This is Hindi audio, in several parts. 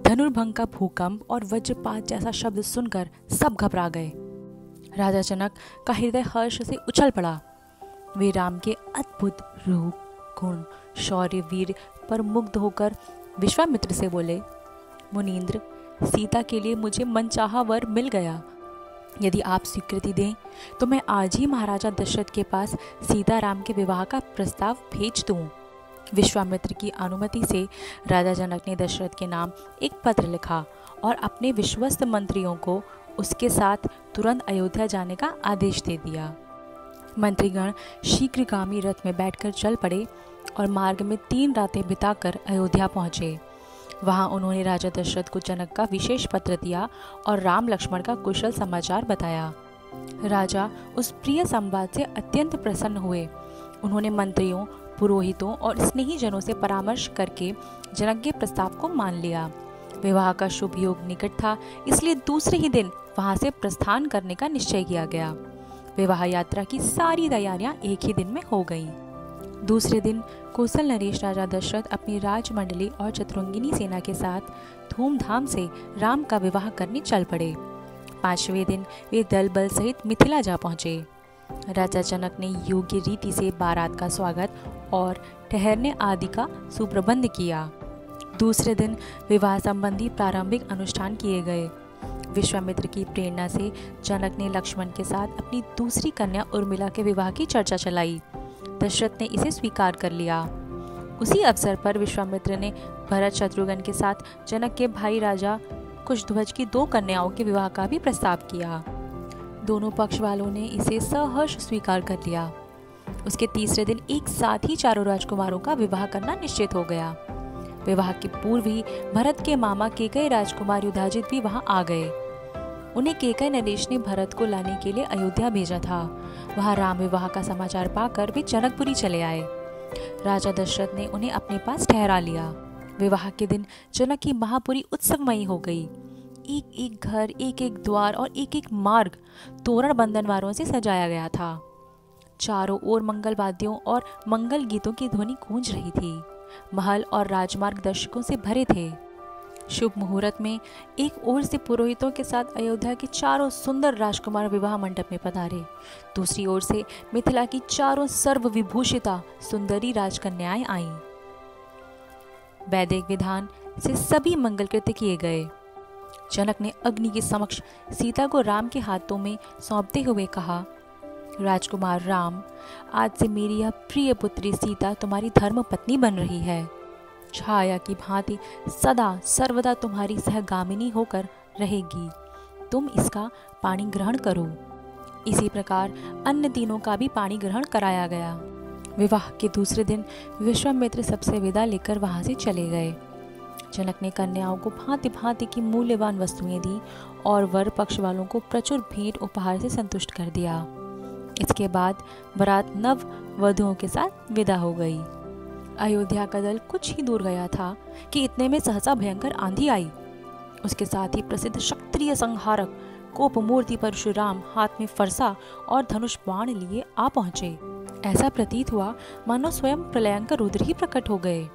धनुर्भंग का भूकंप और वज्रपात जैसा शब्द सुनकर सब घबरा गए। राजा जनक का हृदय हर्ष से उछल पड़ा। वे राम के अद्भुत रूप, गुण, शौर्य, वीर पर मुग्ध होकर विश्वामित्र से बोले, मुनींद्र, सीता के लिए मुझे मनचाहा वर मिल गया। यदि आप स्वीकृति दें तो मैं आज ही महाराजा दशरथ के पास सीता राम के विवाह का प्रस्ताव भेज दूं। विश्वामित्र की अनुमति से राजा जनक ने दशरथ के नाम एक पत्र लिखा और अपने विश्वस्त मंत्रियों को उसके साथ तुरंत अयोध्या जाने का आदेश दे दिया। मंत्रीगण शीघ्रगामी रथ में बैठकर चल पड़े और मार्ग में 3 रातें बिताकर अयोध्या पहुँचे। वहाँ उन्होंने राजा दशरथ को जनक का विशेष पत्र दिया और राम लक्ष्मण का कुशल समाचार बताया। राजा उस प्रिय संवाद से अत्यंत प्रसन्न हुए। उन्होंने मंत्रियों, पुरोहितों और स्नेही जनों से परामर्श करके जनक के प्रस्ताव को मान लिया। विवाह का शुभ योग निकट था, इसलिए दूसरे ही दिन वहां से प्रस्थान करने का निश्चय किया गया। विवाह यात्रा की सारी तैयारियां एक ही दिन में हो गईं। दूसरे दिन कौशल नरेश राजा दशरथ अपनी राजमंडली और चतुरंगिनी सेना के साथ धूमधाम से राम का विवाह करने चल पड़े। 5वें दिन वे दल बल सहित मिथिला जा पहुंचे। राजा जनक ने योग्य रीति से बारात का स्वागत और ठहरने आदि का सुप्रबंध किया। दूसरे दिन विवाह संबंधी प्रारंभिक अनुष्ठान किए गए। विश्वामित्र की प्रेरणा से जनक ने लक्ष्मण के साथ अपनी दूसरी कन्या उर्मिला के विवाह की चर्चा चलाई। दशरथ ने इसे स्वीकार कर लिया। उसी अवसर पर विश्वामित्र ने भरत शत्रुघ्न के साथ जनक के भाई राजा कुशध्वज की 2 कन्याओं के विवाह का भी प्रस्ताव किया। दोनों पक्ष वालों ने इसे सहर्ष स्वीकार कर लिया। उसके तीसरे दिन एक साथ ही चारों राजकुमारों का विवाह करना निश्चित हो गया। विवाह के पूर्व ही भरत के मामा केकई राजकुमार युधाजित भी वहां आ गए। उन्हें केकई नरेश ने भरत को लाने के लिए अयोध्या भेजा था। वहां राम विवाह का समाचार पाकर वे जनकपुरी चले आए। राजा दशरथ ने उन्हें अपने पास ठहरा लिया। विवाह के दिन जनक की महापुरी उत्सवमयी हो गई। एक एक घर, एक एक द्वार और एक एक मार्ग तोरण बंधनवारों से सजाया गया था। चारों ओर मंगल वाद्यों और मंगल गीतों की ध्वनि गूंज रही थी। महल और राजमार्ग दर्शकों से भरे थे। शुभ मुहूर्त में एक ओर से पुरोहितों के साथ अयोध्या के चारों सुंदर राजकुमार विवाह मंडप में पधारे। दूसरी ओर से मिथिला की चारों सर्व विभूषिता सुंदरी राजकन्याएं आईं। वैदिक विधान से सभी मंगल कृत्य किए गए। जनक ने अग्नि के समक्ष सीता को राम के हाथों में सौंपते हुए कहा, राजकुमार राम, आज से मेरी यह प्रिय पुत्री सीता तुम्हारी धर्म पत्नी बन रही है। छाया की भांति सदा सर्वदा तुम्हारी सहगामिनी होकर रहेगी। तुम इसका पानी ग्रहण करो। इसी प्रकार अन्य तीनों का भी पानी ग्रहण कराया गया। विवाह के दूसरे दिन विश्वामित्र सबसे विदा लेकर वहां से चले गए। जनक ने कन्याओं को भांति भांति की मूल्यवान वस्तुएं दी और वर पक्ष वालों को प्रचुर भेंट उपहार से संतुष्ट कर दिया। इसके बाद बारात नव वधुओं के साथ विदा हो गई। अयोध्या का दल कुछ ही दूर गया था कि इतने में सहसा भयंकर आंधी आई। उसके साथ ही प्रसिद्ध क्षत्रिय संहारक कोपमूर्ति परशुराम हाथ में फरसा और धनुष बाण लिए आ पहुंचे। ऐसा प्रतीत हुआ मानो स्वयं प्रलयंकर रुद्र ही प्रकट हो गए।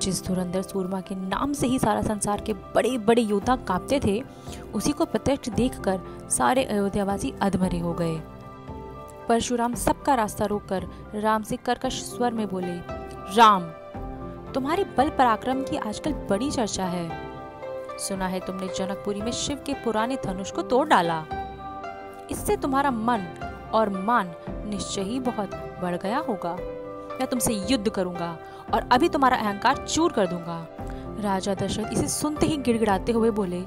जिस धुरंधर सूरमा के नाम से ही सारा संसार के बड़े बड़े योद्धा कांपते थे, उसी को प्रत्यक्ष देखकर सारे अयोध्यावासी अधमरे हो गए। परशुराम सबका रास्ता रोककर राम से कर्कश स्वर में बोले, राम, तुम्हारे बल पराक्रम की आजकल बड़ी चर्चा है। सुना है तुमने जनकपुरी में शिव के पुराने धनुष को तोड़ डाला। इससे तुम्हारा मन और मान निश्चय ही बहुत बढ़ गया होगा। मैं तुमसे युद्ध करूंगा और अभी तुम्हारा अहंकार चूर कर दूंगा। राजा दशरथ इसे सुनते ही गिड़गिड़ाते हुए बोले,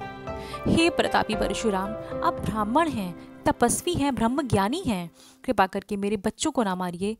हे प्रतापी परशुराम, आप ब्राह्मण हैं, तपस्वी हैं, ब्रह्म ज्ञानी हैं। कृपा करके मेरे बच्चों को ना मारिए।